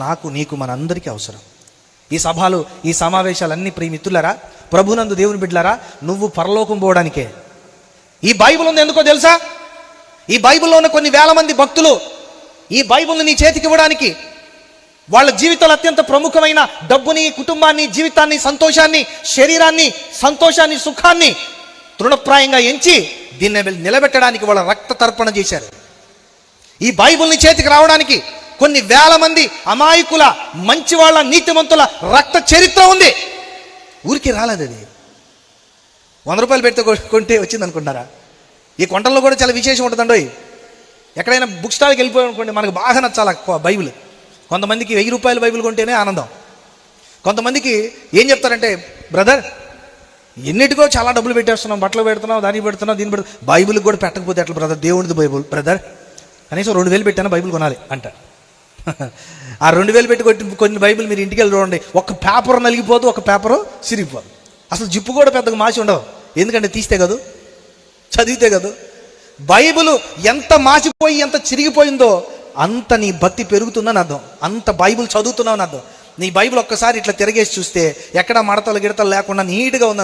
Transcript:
నాకు నీకు మనందరికీ అవసరం. ఈ సభలు, ఈ సమావేశాలన్నీ ప్రియమిత్రులారా, ప్రభునందు దేవుని బిడ్డలారా, నువ్వు పరలోకం పోవడానికే ఈ బైబిల్ ఉంది. ఎందుకో తెలుసా? ఈ బైబిల్లో ఉన్న కొన్ని వేల మంది భక్తులు ఈ బైబిల్ని నీ చేతికి ఇవ్వడానికి వాళ్ళ జీవితంలో అత్యంత ప్రముఖమైన డబ్బుని, కుటుంబాన్ని, జీవితాన్ని, సంతోషాన్ని, శరీరాన్ని, సంతోషాన్ని, సుఖాన్ని తృణప్రాయంగా ఎంచి దీన్ని నిలబెట్టడానికి వాళ్ళ రక్త తర్పణ చేశారు. ఈ బైబిల్ని చేతికి రావడానికి కొన్ని వేల మంది అమాయకుల, మంచి వాళ్ళ, నీతిమంతుల రక్త చరిత్ర ఉంది. ఊరికి రాలేదు. అది 100 రూపాయలు పెడితే కొంటే వచ్చింది అనుకుంటారా? ఈ కొంటల్లో కూడా చాలా విశేషం ఉంటుందండి. ఎక్కడైనా బుక్ స్టాల్కి వెళ్ళిపోయాం అనుకోండి, మనకు బాగా నచ్చాలి బైబిల్. కొంతమందికి 1000 రూపాయల బైబిల్ కొంటేనే ఆనందం. కొంతమందికి ఏం చెప్తారంటే, బ్రదర్ ఎన్నిటికో చాలా డబ్బులు పెట్టేస్తున్నాం, బట్టలు పెడుతున్నాం, దానికి పెడుతున్నాం, దీన్ని పెడుతున్నాం, బైబిల్కి కూడా పెట్టకపోతే ఎట్లా బ్రదర్? దేవుడిది బైబిల్ బ్రదర్, కనీసం 2000 పెట్టాను బైబిల్ కొనాలి అంట. ఆ 2000 పెట్టి కొన్ని బైబిల్ మీరు ఇంటికి వెళ్ళి చూడండి, ఒక పేపర్ నలిగిపోదు, ఒక పేపరు సిరిగిపోదు. అసలు జిప్పు కూడా పెద్దగా మాసి ఉండవు. ఎందుకంటే తీస్తే కాదు, చదివితే కాదు. బైబిల్ ఎంత మాసిపోయి ఎంత చిరిగిపోయిందో అంత నీ భక్తి పెరుగుతుందని అర్థం. అంత బైబిల్ చదువుతున్నావు అని అర్థం. నీ బైబిల్ ఒక్కసారి ఇట్లా తిరగేసి చూస్తే ఎక్కడ మడతలు గిడతలు లేకుండా నీట్గా ఉందని